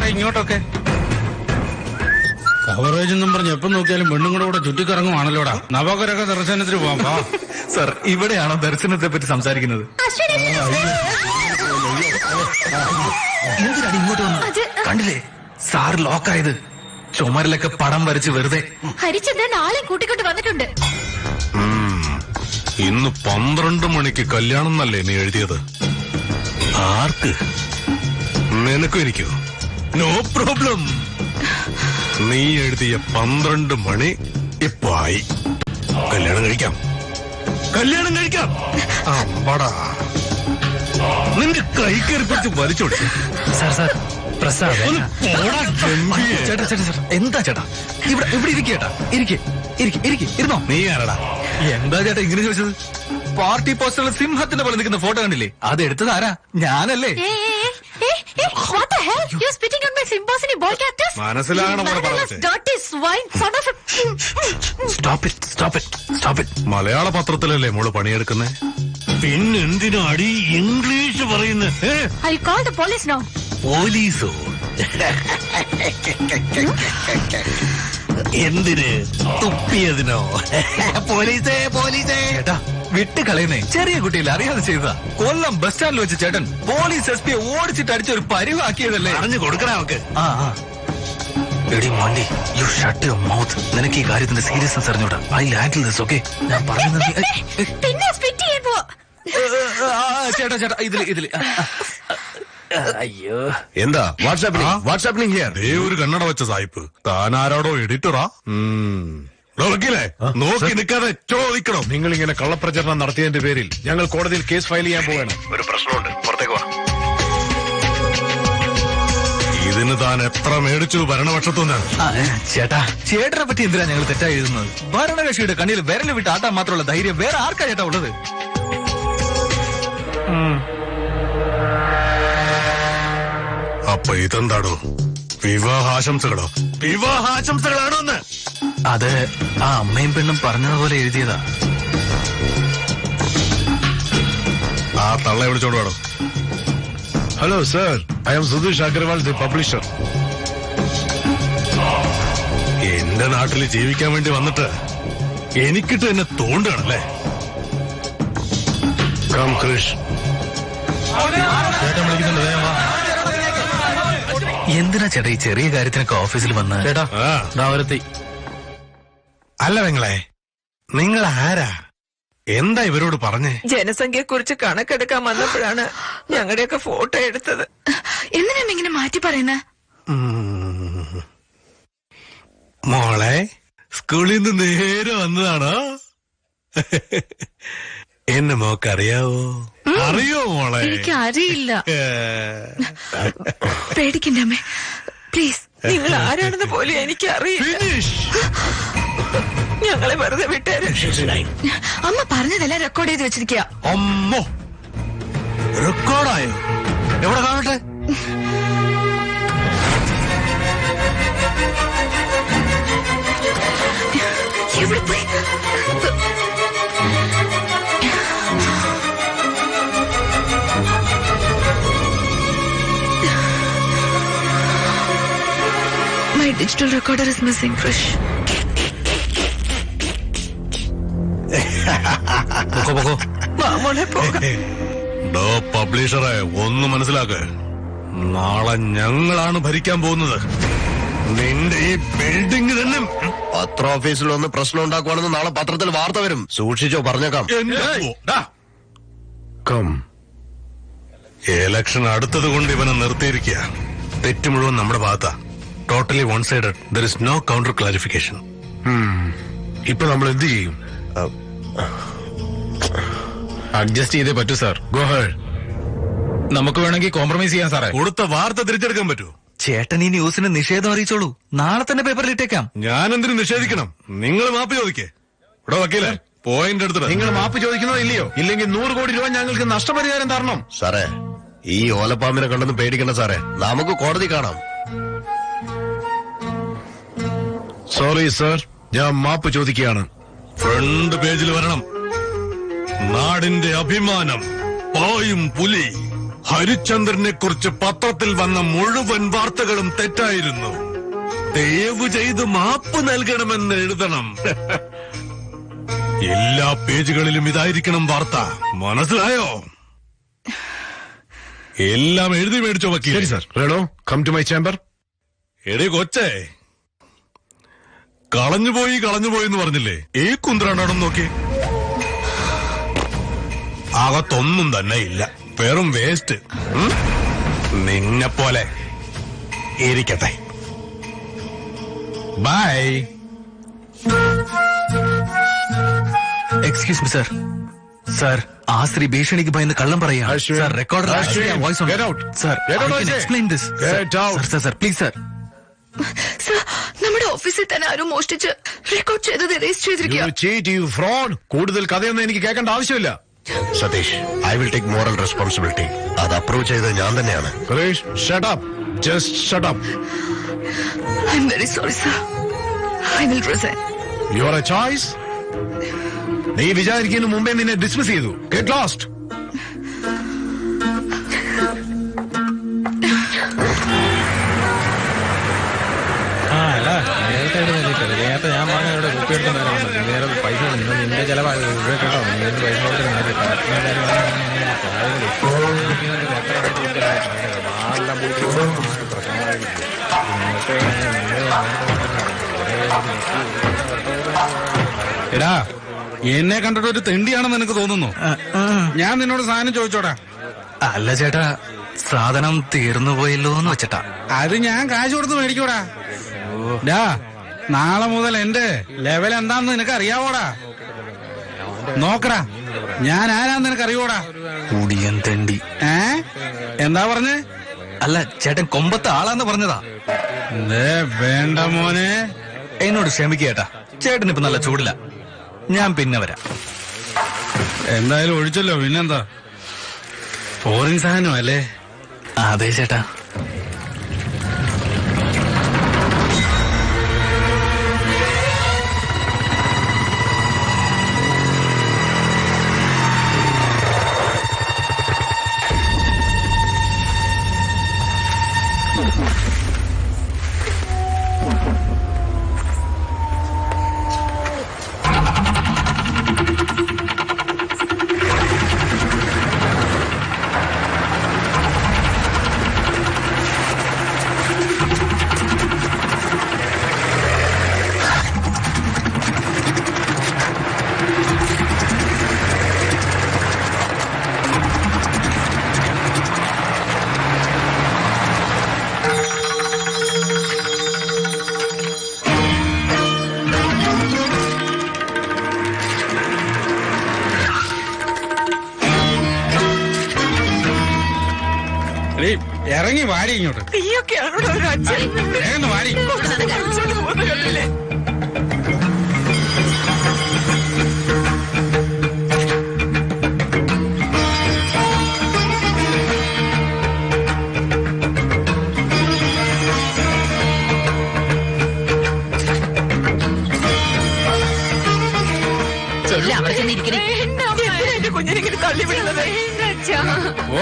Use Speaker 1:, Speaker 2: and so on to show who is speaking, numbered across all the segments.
Speaker 1: സാറേ ഇങ്ങോട്ടൊക്കെ? കവറേജ് എന്നും പറഞ്ഞ് എപ്പം നോക്കിയാലും പെണ്ണും കൂടെ ചുറ്റിക്കറങ്ങുവാണല്ലോടാ. നവകരക ദർശനത്തിന് പോവാം.
Speaker 2: സാർ, ഇവിടെയാണോ ദർശനത്തെ പറ്റി സംസാരിക്കുന്നത്? എന്തിനാണ് ഇങ്ങോട്ട് വന്നത്? കണ്ടില്ലേ സാർ ലോക്കായത്? ചുമരിലൊക്കെ പടം വരച്ച് വെറുതെ.
Speaker 3: ഹരിചന്ദ്രൻ ആളെ കൂട്ടിക്കൊണ്ട് വന്നിട്ടുണ്ട്.
Speaker 4: ഇന്ന് 12 മണിക്ക് കല്യാണം എന്നല്ലേ നീ എഴുതിയത്? ആർക്ക്? നിനക്കും എനിക്കോ? No problem. നീ എഴുതിയ 12 മണി ഇപ്പൊ ആയി. കല്യാണം കഴിക്കാം. അമ്പടാ, നിന്റെ കൈ കയറിപ്പിടിച്ച് വലിച്ചോടി.
Speaker 2: സാർ പ്രസാദ്. ചേട്ടാ എന്താ ചേട്ടാ? ഇവിടെ ഇരിക്കേട്ടാ. ഇരുന്നോ.
Speaker 4: നീ ആരടാ?
Speaker 2: എന്താ ചേട്ടാ ഇങ്ങനെ ചോദിച്ചത്? പാർട്ടി പോസ്റ്ററിൽ സിംഹത്തിന്റെ പോലെ നിൽക്കുന്ന ഫോട്ടോ കണ്ടില്ലേ? അത് എടുത്തത് ആരാ? ഞാനല്ലേ?
Speaker 4: മനസ്സിലാകണം. മലയാള പത്രത്തിലല്ലേ മോള് പണിയെടുക്കുന്നേ? പിന്നെന്തിനാ അടി ഇംഗ്ലീഷ് പറയുന്നത്? പോലീസോ? എന്തിന്? തുപ്പിയതിനോ? പോലീസേ.
Speaker 2: ചേട്ടാ വിട്ട് കളയുന്നേ. ചെറിയ കുട്ടിയില്ല, അറിയാതെ ചെയ്തതാ. കൊല്ലം ബസ് സ്റ്റാൻഡിൽ വെച്ച് ചേട്ടൻ പോലീസ് SP ഓടിച്ചിട്ട് അടിച്ചൊരു പരിവാക്കിയതല്ലേ?
Speaker 4: അറിഞ്ഞു കൊടുക്കണ അവക്ക്.
Speaker 2: എടി മോണ്ടി, യു ഷട്ട് യുവർ മൗത്ത്. നിനക്ക് ഈ കാര്യത്തിന്റെ സീരിയസ്നെസ് അറിഞ്ഞൂടാ. I handle this. ഓക്കേ, ഞാൻ പറയുന്നത്. ചേട്ടാ ഇതില്. അയ്യോ,
Speaker 4: എന്താ വാട്സാപ്പിംഗ് ഹിയർ? ഒരു കണ്ണട വെച്ച സായിപ്പ്. താൻ ആരോടോ എഡിറ്ററാ? വക്കീലേ, നോക്കി നിൽക്കാതെ ചോദിക്കണം.
Speaker 5: നിങ്ങൾ ഇങ്ങനെ കള്ളപ്രചരണം നടത്തിയതിന്റെ പേരിൽ ഞങ്ങൾ കോടതിയിൽ കേസ് ഫയൽ ചെയ്യാൻ പോവുകയാണ്.
Speaker 4: ഒരു പ്രശ്നമുണ്ട്, പുറത്തേക്ക് വാ. ഇതിന് താൻ എത്ര മേടിച്ചു ഭരണപക്ഷത്തുനിന്ന്?
Speaker 2: ചേട്ടനെ പറ്റി എന്തിനാ ഞങ്ങൾ തെറ്റായി എഴുതുന്നത്? ഭരണകക്ഷിയുടെ കണ്ണിൽ വിരൽ വിട്ട് ആട്ടാൻ മാത്രമുള്ള ധൈര്യം വേറെ ആർക്കാ ചേട്ടാ ഉള്ളത്?
Speaker 4: അപ്പൊ ഇതെന്താടോ? വിവാഹാശംസകളോ? വിവാഹാശംസകളാണോ എന്ന്?
Speaker 2: അത് ആ അമ്മയും പെണ്ണും പറഞ്ഞതുപോലെ എഴുതിയതാ.
Speaker 4: ആ തള്ളയെ വിളിച്ചോണ്ട് വേണം.
Speaker 5: Hello sir, I M Sudheesh Agarwal, the publisher.
Speaker 4: എന്റെ നാട്ടിൽ ജീവിക്കാൻ വേണ്ടി വന്നിട്ട് എനിക്കിട്ട് എന്നെ തോണ്ടുകയാണല്ലേ?
Speaker 5: കം കൃഷ്.
Speaker 1: ചേട്ടൻ വിളിക്കുന്നുണ്ട്, വേഗം വാ.
Speaker 2: എന്തിനാ ചേട്ടാ ഈ ചെറിയ കാര്യത്തിനൊക്കെ ഓഫീസിൽ വന്ന്?
Speaker 1: ചേട്ടാ ദാവരത്തി.
Speaker 4: അല്ല നിങ്ങളെ, നിങ്ങൾ ആരാ? എന്താ ഇവരോട് പറഞ്ഞേ?
Speaker 6: ജനസംഖ്യയെ കുറിച്ച് കണക്കെടുക്കാൻ വന്നപ്പോഴാണ് ഞങ്ങളുടെയൊക്കെ ഫോട്ടോ എടുത്തത്.
Speaker 3: എന്തിനാ ഇങ്ങനെ മാറ്റി പറയുന്നത്?
Speaker 4: മോളെ, സ്കൂളിൽ നിന്ന് നേരെ വന്നതാണോ? എന്നെ മോക്കറിയാവോ? അറിയോ മോളെ?
Speaker 3: എനിക്ക് അറിയില്ല. പേടിക്കണ്ട അമ്മേ, പ്ലീസ്.
Speaker 6: നിങ്ങൾ ആരാണെന്ന് പോലും എനിക്ക് അറിയില്ല. ഞങ്ങളെ വെറുതെ വിട്ടേര്.
Speaker 3: അമ്മ പറഞ്ഞതെല്ലാം റെക്കോർഡ് ചെയ്ത് വെച്ചിരിക്കുക.
Speaker 4: അമ്മോ, റെക്കോർഡായോ? എവിടെ കാണട്ടെ?
Speaker 3: എവിടെ പോയി? My digital recorder is missing, Krish.
Speaker 4: ഡോ പബ്ലിഷറെ, ഒന്ന് മനസ്സിലാക്ക്. നാളെ ഞങ്ങളാണ് ഭരിക്കാൻ പോകുന്നത്. നിന്റെ ഈ ബിൽഡിംഗ് തന്നെ.
Speaker 5: പത്ര ഓഫീസിൽ ഒന്ന് പ്രശ്നം ഉണ്ടാക്കുവാണെന്ന് നാളെ പത്രത്തിൽ വാർത്ത വരും. സൂക്ഷിച്ചോ, പറഞ്ഞേക്കാം.
Speaker 4: എലക്ഷൻ അടുത്തത് കൊണ്ട് ഇവനെ നിർത്തിയിരിക്കുക. തെറ്റ് മുഴുവൻ നമ്മുടെ ഭാഗത്താ. Totally one sided. There is no counter clarification.
Speaker 5: ഇപ്പൊ നമ്മൾ എന്ത് ചെയ്യും?
Speaker 1: അഡ്ജസ്റ്റ് ചെയ്തേ പറ്റൂ സാർ. Go head. നമുക്ക് വേണമെങ്കിൽ കോംപ്രമൈസ് ചെയ്യാം സാറേ.
Speaker 4: കൊടുത്ത വാർത്ത തിരിച്ചെടുക്കാൻ പറ്റൂ?
Speaker 2: ചേട്ടൻ ഈ ന്യൂസിന് നിഷേധം അറിയിച്ചോളൂ. നാളെ തന്നെ പേപ്പറിൽ ഇട്ടേക്കാം.
Speaker 4: ഞാൻ എന്തിനു നിഷേധിക്കണം? നിങ്ങൾ മാപ്പ് ചോദിക്കേ. ഇവിടെ വക്കീലെ, പോയിന്റ് എടുത്തിട്ട്.
Speaker 5: നിങ്ങൾ മാപ്പ് ചോദിക്കുന്നോ ഇല്ലയോ? ഇല്ലെങ്കിൽ 100 കോടി രൂപ ഞങ്ങൾക്ക് നഷ്ടപരിഹാരം തരണം.
Speaker 7: സാറേ, ഈ ഓലപ്പാമ്പിനെ കണ്ടെന്ന് പേടിക്കണ്ട സാറേ. നമുക്ക് കോടതി കാണാം.
Speaker 5: സോറി സർ, ഞാൻ മാപ്പ് ചോദിക്കുകയാണ്.
Speaker 4: ഫ്രണ്ട് പേജിൽ വരണം. നാടിന്റെ അഭിമാനം, പായും പുലി, ഹരിചന്ദ്രനെ കുറിച്ച് പത്രത്തിൽ വന്ന മുഴുവൻ വാർത്തകളും തെറ്റായിരുന്നു. ദയവ് ചെയ്ത് മാപ്പ് നൽകണമെന്ന് എഴുതണം. എല്ലാ പേജുകളിലും ഇതായിരിക്കണം വാർത്ത. മനസ്സിലായോ? എല്ലാം എഴുതി മേടിച്ചോ വക്കീൽ?
Speaker 5: ശരി സാർ. റെഡോ, കം ടു മൈ ചേംബർ.
Speaker 4: എടേ കൊച്ചേ, കളഞ്ഞുപോയി എന്ന് പറഞ്ഞില്ലേ? ഈ കുന്ത്രണ്ടാണെന്ന് നോക്കി. അകത്തൊന്നും തന്നെ ഇല്ല, വെറും വേസ്റ്റ്. നിന്നെ പോലെ ഇരിക്കട്ടെ. Bye.
Speaker 2: Excuse me sir. Sir, ആ സ്ത്രീ ഭീഷണിക്ക് ഭയന്ന് കള്ളം പറയാ.
Speaker 5: Ashwin.
Speaker 2: Sir, recorder
Speaker 5: Ashwin,
Speaker 2: voice ഉണ്ട്.
Speaker 5: get out.
Speaker 2: Sir,
Speaker 5: Get out,
Speaker 2: I can
Speaker 5: I say.
Speaker 2: explain this.
Speaker 5: Get out.
Speaker 2: Sir, please sir.
Speaker 3: Sir, നമ്മുടെ ഓഫീസിൽ തന്നെ ആരും മോഷ്ടിച്ച് റെക്കോർഡ് ചെയ്തത് എറേസ് ചെയ്തിരിക്കുക.
Speaker 5: You cheat, you fraud. കൂടുതൽ കഥയൊന്നും എനിക്ക് കേൾക്കേണ്ട ആവശ്യമില്ല. Satheesh, I will take moral responsibility. അത് അപ്രൂവ് ചെയ്തത് ഞാൻ തന്നെയാണ്. Suresh, shut up. Just shut up.
Speaker 3: I'm very sorry sir. I will resign.
Speaker 5: Your a choice. നീ വിചാരിക്കുന്നതിന് മുമ്പേ നിന്നെ ഡിസ്മിസ് ചെയ്തു. Get lost.
Speaker 1: നേരത്തെ ഞാൻ പറഞ്ഞ ഇവിടെ കുപ്പി എടുത്ത നേരെ പൈസ നിന്റെ ചിലവാണ് കേട്ടോ. പൈസ എടാ, എന്നെ കണ്ടിട്ട് ഒരു തെണ്ടിയാണെന്ന് എനിക്ക് തോന്നുന്നു. ഞാൻ നിന്നോട് സാധനം ചോദിച്ചോടാ.
Speaker 2: അല്ല ചേട്ടാ, സാധനം തീർന്നു പോയല്ലോ എന്ന് വെച്ചിട്ടാ.
Speaker 1: അത് ഞാൻ കാശ് കൊടുത്ത് മേടിക്കൂടാ. ഡാ, നാളെ മുതൽ എന്റെ ലെവൽ എന്താന്ന് നിനക്ക് അറിയാവോടാ? നോക്കടാ, ഞാൻ ആരാന്ന് നിനക്ക് അറിയോടാ?
Speaker 2: കുടിയൻ തെണ്ടി.
Speaker 1: എന്താ പറഞ്ഞേ?
Speaker 2: അല്ല ചേട്ടൻ കൊമ്പത്തെ ആളാന്ന് പറഞ്ഞതാ.
Speaker 1: വേണ്ട മോനെ,
Speaker 2: എന്നോട് ക്ഷമിക്കേട്ടാ. ചേട്ടൻ ഇപ്പൊ നല്ല ചൂടില്ല. ഞാൻ പിന്നെ വരാം.
Speaker 1: എന്തായാലും ഒഴിച്ചല്ലോ, പിന്നെന്താ? ഫോറിൻ സാധനം അല്ലേ?
Speaker 2: അതെ ചേട്ടാ.
Speaker 1: ഇറങ്ങി വാടി ഇങ്ങോട്ട്.
Speaker 6: നീയൊക്കെയാണോ ഒരു അച്ഛൻ?
Speaker 1: വേഗം വാടി.
Speaker 6: കളിച്ചോണ്ട് പോകുന്ന കണ്ടില്ലേ? എന്റെ കുഞ്ഞിനെങ്കിലും തള്ളി വിടുന്നത്.
Speaker 1: ഓ,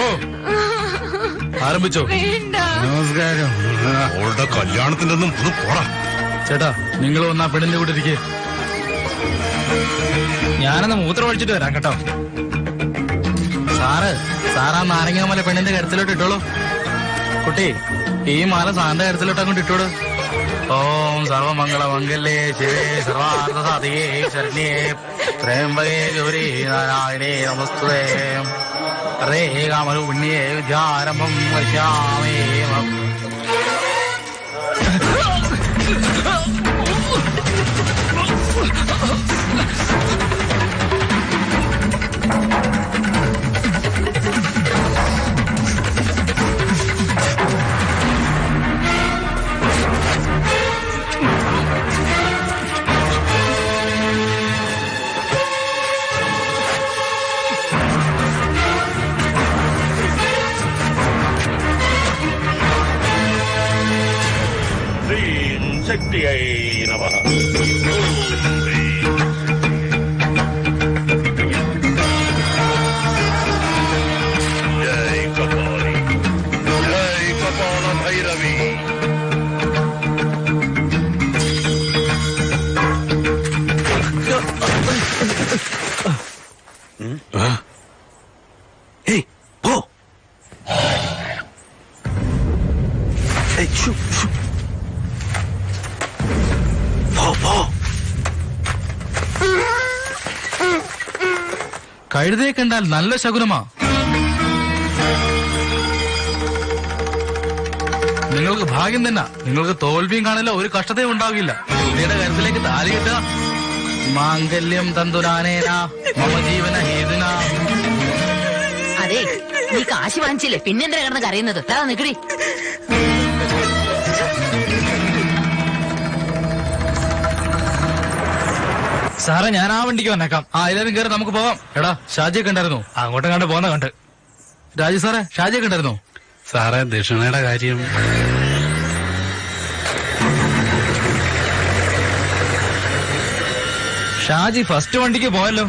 Speaker 1: ആരംഭിച്ചോ? നമസ്കാരം.
Speaker 4: അവളുടെ കല്യാണത്തിന്റെ ഒന്നും ഒന്ന് പോടാ.
Speaker 1: ചേട്ടാ, നിങ്ങൾ വന്നാ പെണ്ണിന്റെ കൂടെ ഇരിക്കേ. ഞാനൊന്ന് മൂത്രം ഒഴിച്ചിട്ട് വരാം കേട്ടോ. സാറാ നാരങ്ങാമല പെണ്ണിന്റെ കരുത്തിലോട്ട് ഇട്ടോളൂ. കുട്ടി, ഈ മാല സാറിന്റെ കരുത്തിലോട്ട് അങ്ങോട്ട് ഇട്ടോളൂ. ഓം സർവമംഗള മംഗല്യേ ശിവേ സർവാർത്ഥ സാധികേ ശരണ്യേ ത്രയംബകേ ഗൗരി നാരായണേ നമസ്തുതേ. റേ കാമരൂപിണ്യേ വിദ്യാരംഭം വക്ഷ്യാമേ.
Speaker 8: ശക്തിയൈ നമഃ. ജയ് കപാല.
Speaker 1: കഴുതയെ കണ്ടാൽ നല്ല ശകുനമാ. നിങ്ങൾക്ക് ഭാഗ്യം തന്നെ. നിങ്ങൾക്ക് തോൽവിയും കാണില്ല, ഒരു കഷ്ടതയും ഉണ്ടാകില്ല. കുട്ടിയുടെ കരുത്തിലേക്ക് താലി കെട്ടുക. മാംഗല്യം തന്തുരാനേന മമ ജീവന ഹേതുന.
Speaker 9: അതെ, നീ കാശ് വാങ്ങിച്ചില്ലേ, പിന്നെന്തിനാ കിടന്ന് കരയുന്നത്? അതാ നിക്കടി.
Speaker 2: സാറേ, ഞാൻ ആ വണ്ടിക്ക് വന്നേക്കാം.
Speaker 1: എല്ലാരും കയറി, നമുക്ക് പോവാം. എടാ, ഷാജിയെ കണ്ടായിരുന്നോ?
Speaker 2: അങ്ങോട്ടും കണ്ട് പോന്ന കണ്ട്.
Speaker 1: രാജു സാറേ, ഷാജിയെ കണ്ടായിരുന്നോ?
Speaker 10: സാറേ, ദക്ഷിണയുടെ കാര്യം.
Speaker 2: ഷാജി ഫസ്റ്റ് വണ്ടിക്ക് പോയല്ലോ.